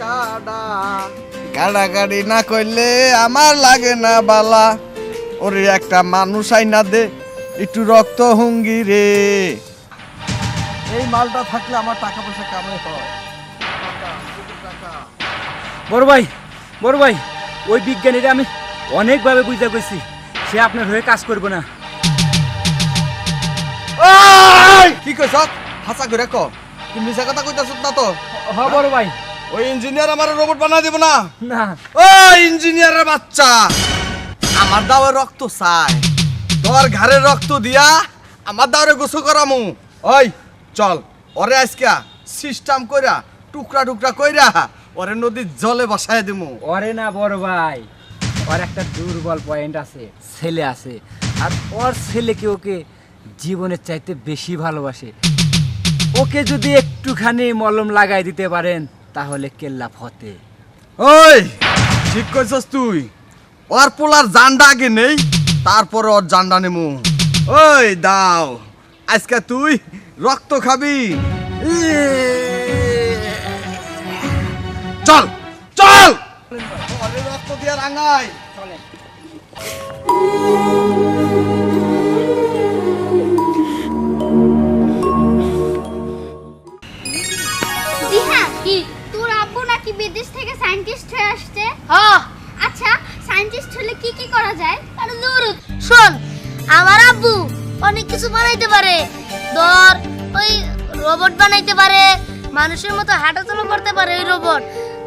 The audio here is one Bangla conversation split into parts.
কাডা কাড়াকাড়ি না করলে আমার লাগে না বালা ওরে একটা মানুষ আইনা দে একটু রক্ত হুঙ্গি রে এই মালটা থাকলে আমার টাকা পয়সা কামাই হয় বড় ভাই ওই বিজ্ঞানীরা আমি অনেকভাবে বুঝতে গেছি সে আপনার হয়ে কাজ করবো না। কি কইছ হাসা করে ক তুমি মিছা কথা কইতাছ না তো? হ্যাঁ বড় ভাই। ওই ইঞ্জিনিয়ার আমার রোবট বানা দিব না। না ও ইঞ্জিনিয়ারের বাচ্চা আমার দাও রক্ত চাই তোর ঘাড়ে রক্ত দিয়া আমার দাওরে গোসল করামু। ওই চল ওরে আজকে সিস্টেম কইরা টুকরা টুকরা কইরা ওরে নদীর জলে বসায় দিমু। ওরে না বড় ভাই, ওর একটা দুর্বল পয়েন্ট আছে, ছেলে আছে, আর ওর ছেলেকে ওকে জীবনের চাইতে বেশি ভালোবাসে। ওকে যদি একটুখানি মলম লাগাই দিতে পারেন তাহলে কেল্লা ফতে। ওই ঠিক কইছস তুই, ওর পোলার জান্ডা আগে নেই তারপর ওর জান্ডা নেমু। ওই দাও আজকে তুই রক্ত খাবি। চল চল ওরে রক্ত দিয়া রাঙাই। তোর আব্বু নাকি বিদেশ থেকে সায়েন্টিস্ট হয়ে আসছে? হ্যাঁ। আচ্ছা সায়েন্টিস্ট হলে কি কি করা যায়? আরে দূর শোন, আমার আব্বু অনেক কিছু বানাইতে পারে। ধর ওই রোবট বানাইতে পারে, মানুষের মতো হাঁটাচলা করতে পারে ওই রোবট,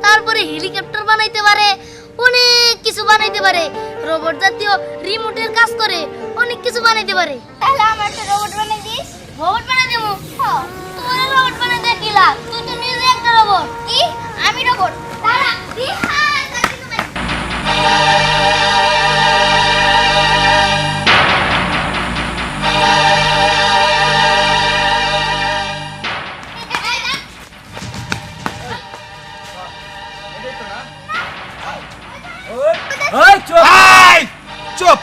তারপরে হেলিকপ্টার বানাইতে পারে, অনেক কিছু বানাইতে পারে। রোবট জাতীয় রিমোটের কাজ করে, অনেক কিছু বানাইতে পারে। তাহলে আমার একটা রোবট বানাই দিস। রোবট বানাই দেবো? হ্যাঁ। তোর রোবট বানাই দে কি লাভ? তুই তো নিজে একটা রোবট। কি আমি রোবট? দাঁড়া দি হ্যাঁ কাটি তুমি। ওই চুপ চুপ,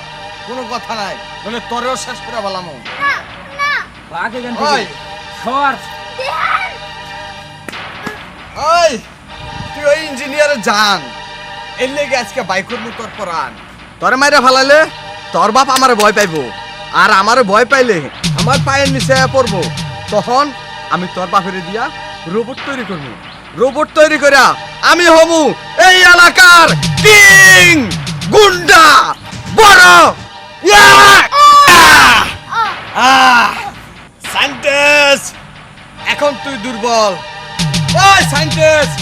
কোনো কথা নাই, বলে তোরেও শেষ করে বলাম। না না আগে জান থেকে সর। দিহান ওই তুই ওই ইঞ্জিনিয়ারে জান এর লেগে আজকে বাইকের মতো তোর পরান তোরে মাইরা ফেলালে তোর বাপ আমারে ভয় পাইবো, আর আমারে ভয় পাইলে আমার পায়ের নিচে পড়বো। তখন আমি তোর বাপেরে দিয়া রোবট তৈরি করবো। রোবট তৈরি করা আমি হমু এই এলাকার কিং গুন্ডা বড়। সাইন্টিস্ট এখন তুই দুর্বল। ওই সাইন্টিস্ট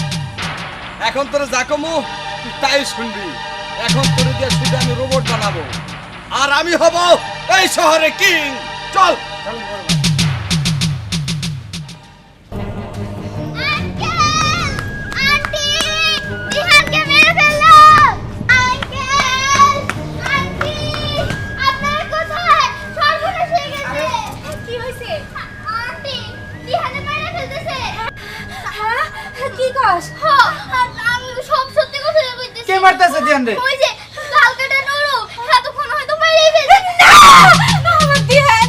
এখন তোর যা কমু তুই তাই শুনবি। এখন তোর দিয়ে শুধু আমি রোবট বানাবো আর আমি হব এই শহরে কিং। চল আন্টি দিহানকে মেরে ফেললো। আঙ্কেল আন্টি আপনারা কোথায়? সর্বনাশ হয়ে গেছে। কি হইছে? আন্টি দিহানে মেরে ফেলতেছে। হ্যাঁ কি কস? হ্যাঁ আমি সব সত্যি কথা কইতেছি। কে মারতাছে দিহান রে? ওই যে কালকেটা নুরু এতক্ষণ হয়তো মেরেই ফেলছে। না আমার দিহান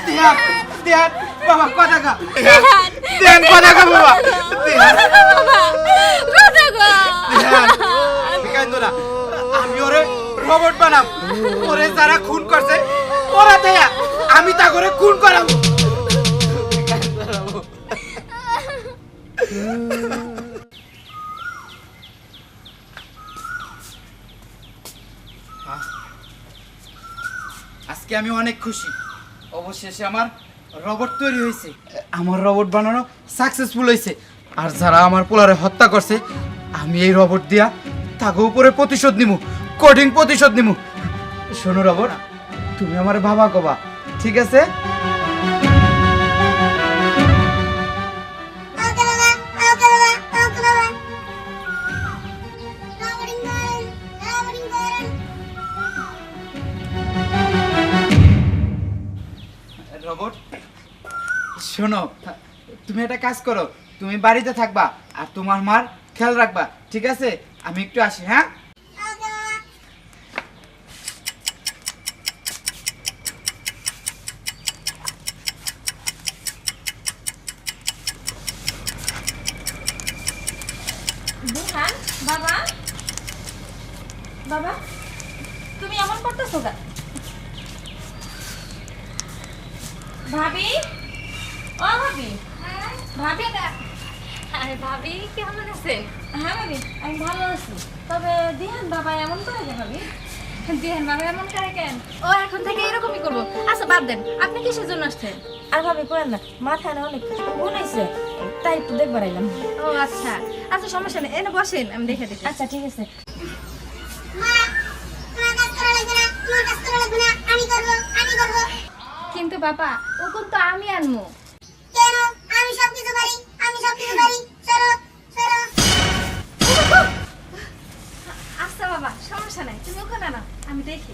দিহান দিহান বাবা কথা কা। দিহান কথা কা বাবা। দিহান আমি ওরে রোবট বানাম। ওরে যারা খুন করছে ওরা দেয়া আমি তা করে খুন করাবো। আজকে আমি অনেক খুশি, অবশেষে আমার রোবট তৈরি হয়েছে। আমার রোবট বানানো সাকসেসফুল হয়েছে। আর যারা আমার পোলারে হত্যা করছে আমি এই রোবট দিয়া তাকে উপরে প্রতিশোধ নিমু, কঠিন প্রতিশোধ নিমু। শোনো রোবট, তুমি আমার বাবা কবা, ঠিক আছে? রোবট শোনো, তুমি একটা কাজ করো, তুমি বাড়িতে থাকবা আর তোমার মার খেয়াল রাখবা, ঠিক আছে? আমি একটু আসি। হ্যাঁ দিহান বাবা বাবা তুমি এমন করতেছো কেন? ভাবি ও ভাবি ভাবি আরে ভাবি কেমন আছেন? হ্যাঁ ভাবি আমি ভালো আছি, তবে দিহান বাবা এমন করে যে ভাবি? দিহান বাবা এমন করে কেন? ও এখন থেকে এরকমই করবো। আচ্ছা বাদ দেন, আপনি কিসের জন্য আসছেন? আর ভাবি করেন না, মাথায় না অনেক কিছু ঘুরাইছে, তাই একটু দেখবার এলাম। ও আচ্ছা আচ্ছা, সমস্যা নেই, এনে বসেন, আমি দেখে দিচ্ছি। আচ্ছা ঠিক আছে। কিন্তু বাবা ওগুন তো আমি আনবো। আচ্ছা বাবা সমস্যা নাই, তুমি ওখানে না, আমি দেখি।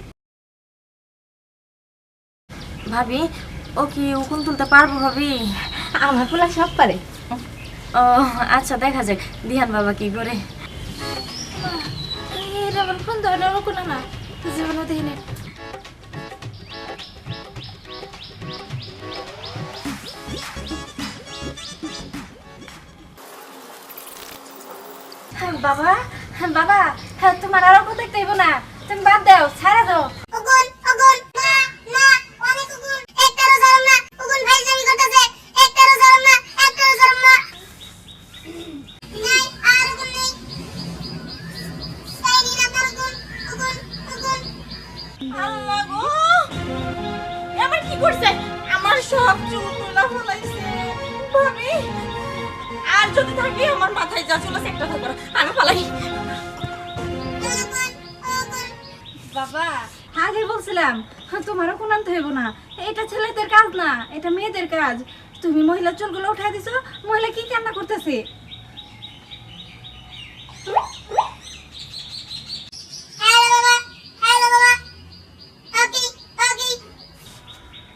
ভাবি ও কি উকুন তুলতে পারবো ভাবি? আমার পোলা সব পারে। ও আচ্ছা দেখা যাক দিহান বাবা কি করে। এটা আমার কোন ধরনের ওগুন না জীবনে দেখিনি। বাবা বাবা তোমার আর ওকে দেখতে হইব না, তুমি বাদ দাও, ছাড়া দাও। আল্লাহ গো, আমার কি করছে? আমার সব চুল তোলা ফলাইছে ভাবি। আর যদি থাকি আমার মাথায় যা চুল আছে একটা থাকবে না, আমি ফলাই। বাবা আগে বলছিলাম তোমারও কোন আনতে হইব না, এটা ছেলেদের কাজ না, এটা মেয়েদের কাজ। তুমি মহিলার চুলগুলো উঠাই দিছো, মহিলা কি কান্না করতেছে?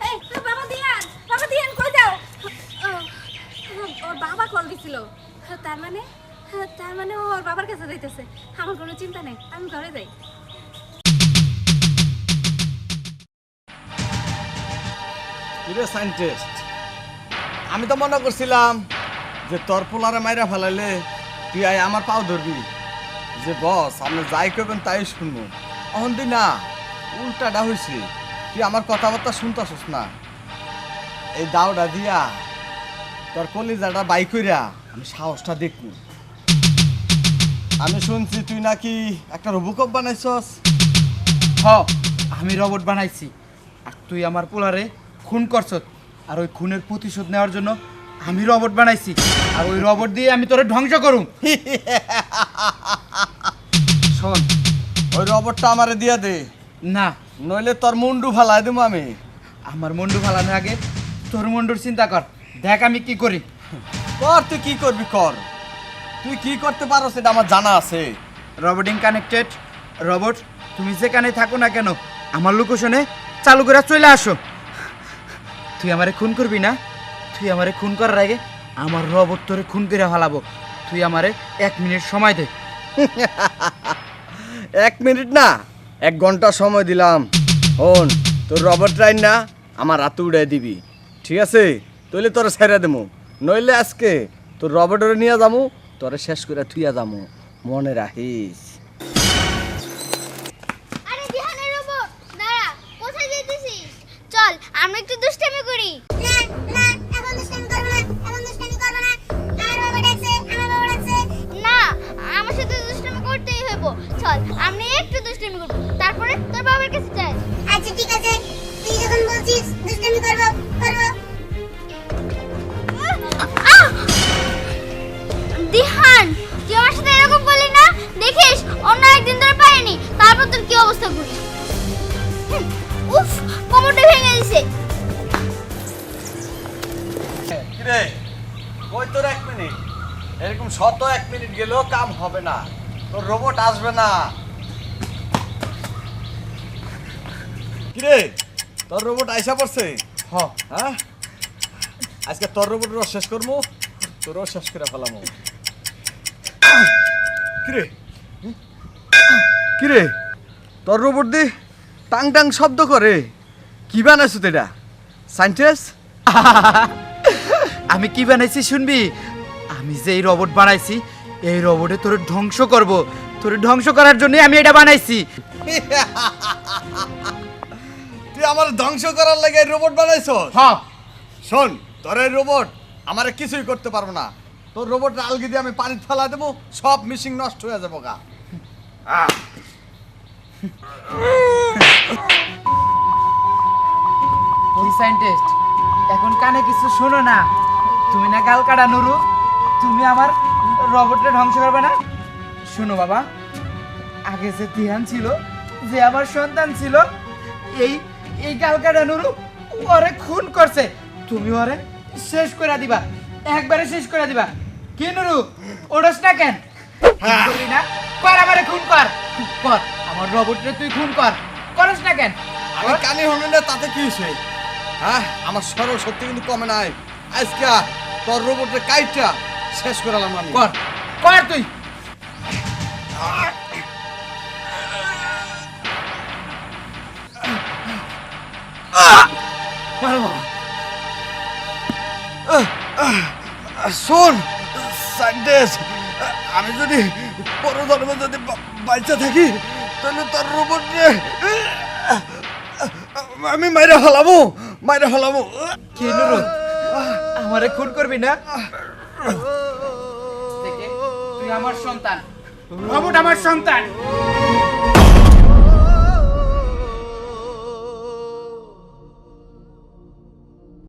এই, বাবা দিয়ান, বাবা দিয়ান কই যাও? ওর বাবা কল দিছিল। তার মানে ও ওর বাবার কাছে যাইতেছে। আমার কোনো চিন্তা নেই, আমি ঘরে যাই। কিরে সায়েন্টিস্ট, আমি তো মনে করছিলাম যে তোর পোলারে মাইরা ফেলাইলে তুই আয় আমার পাও ধরবি, যে বস আপনি যাই করবেন তাই শুনবো। অহন তুই না, উল্টাটা হয়েছে, তুই আমার কথাবার্তা শুনতেছিস না। এই দাওটা দিয়া তোর কলিজাটা বাই কইরা আমি সাহসটা দেখবো। আমি শুনছি তুই নাকি একটা রোবকপ বানাইছস। হ, আমি রবট বানাইছি, আর তুই আমার পোলারে খুন করছত, আর ওই খুনের প্রতিশোধ নেওয়ার জন্য আমি রবট বানাইছি, আর ওই রবট দিয়ে আমি তোরে ধ্বংস করুম। শোন, ওই রবটটা আমারে দিয়া দে, না, নইলে তোর মুন্ডু ফালাই দেবো আমি। আমার মন্ডু ফালানোর আগে তোর মন্ডুর চিন্তা কর, দেখ আমি কি করি। কর, তুই কি করবি কর, তুই কি করতে পারো সেটা আমার জানা আছে। রবটিং কানেক্টেড রবট, তুমি যেখানে থাকো না কেন আমার লোকেশনে চালু করে চলে আসো। তুই আমারে খুন করবি না, তুই আমারে খুন করার আগে আমার রবট তোরে খুন করে ফেলাবো। তুই আমারে 1 মিনিট সময় দে। 1 মিনিট না, 1 ঘন্টা সময় দিলাম। হন, তোর রবট রাইন না আমার রাতে উড়াই দিবি, ঠিক আছে? তইলে তোরে ছেড়ে দেবো, নইলে আজকে তোর রবটরে নিয়ে যাবো, তোরে শেষ করে থুইয়া যাবো, মনে রাখিস। আরে দিহানের রোবট দাঁড়া, কোথায় যাইতেছিস? চল আমরা একটু দুষ্টামি করি। না না, এখন দুষ্টামি করব না, এখন দুষ্টামি করব না। আমার বাবা ডাকছে, আমার বাবা ডাকছে। না, আমার সাথে দুষ্টামি করতেই হইব। চল আমরা একটু দুষ্টামি করব, তারপরে তোর বাবার কাছে যাই। আচ্ছা ঠিক আছে, তুই যখন বলছিস দুষ্টামি করব করব। দিহান, তুই আমার সাথে এরকম করলি না? দেখিস অন্য একদিন ধরে পাইনি, তারপর তোর কি অবস্থা করি। উফ, কোমরটা ভেঙে দিছে। কিরে, কই তোর 1 মিনিট? এরকম শত 1 মিনিট গেলেও কাম হবে না, তোর রোবট আসবে না। কিরে, তোর রোবট আইসা পড়ছে? হ, হ্যাঁ, আজকে তোর রোবটের শেষ করবো, তোরও শেষ করে ফেলামো। কিরে কিরে, তোর রোবট দি টাং টাং শব্দ করে, কি বানাইছো এটা সায়েন্টিস্ট? আমি কি বানাইছি শুনবি? আমি যে এই রবট বানাইছি এই রোবটে তোরে ধ্বংস করব, তোরে ধ্বংস করার জন্য আমি এটা বানাইছি। তুই আমার ধ্বংস করার লাগে রোবট বানাইছ? হ্যাঁ শোন, তোর এই রোবট আমারে কিছুই করতে পারবো না। তোর রোবট আলগি দিয়ে আমি পানি ফেলা দেবো, সব মিশিং নষ্ট হয়ে যাবো গা। সায়েন্টিস্ট, এখন কানে কিছু শোনো না। তুমি না গাল কাটা নুরু, তুমি আমার রোবটকে ধ্বংস করবে না। শোনো বাবা, আগে যে ধ্যান ছিল, যে আমার সন্তান ছিল, এই এই গাল কাটা নুরু ওরে খুন করছে। তুমি ওরে শেষ করে দিবা, একবারে শেষ করে দিবা। কি নুরু, ওড়স না কেন? খুন করবি না? কর, আমারে খুন কর, কর আমার রোবটকে তুই খুন কর। করস না কেন? আমি কানে হলো না, তাতে কি হয়েছে? হ্যাঁ, আমার সরল সত্যি কিন্তু কমে নাই। আজকে তোর রোবটের কাইটটা শেষ করালাম আমি। কর, কর তুই। শোন সায়েন্টিস্ট, আমি যদি পরের জন্মে যদি বাচ্চা থাকি, তাহলে তোর রোবট আমি মাইরে হলামো, মাইরে হলামো। কি নুরু, আমারে খুন করবি না? তুই আমার সন্তান, রোবট আমার সন্তান।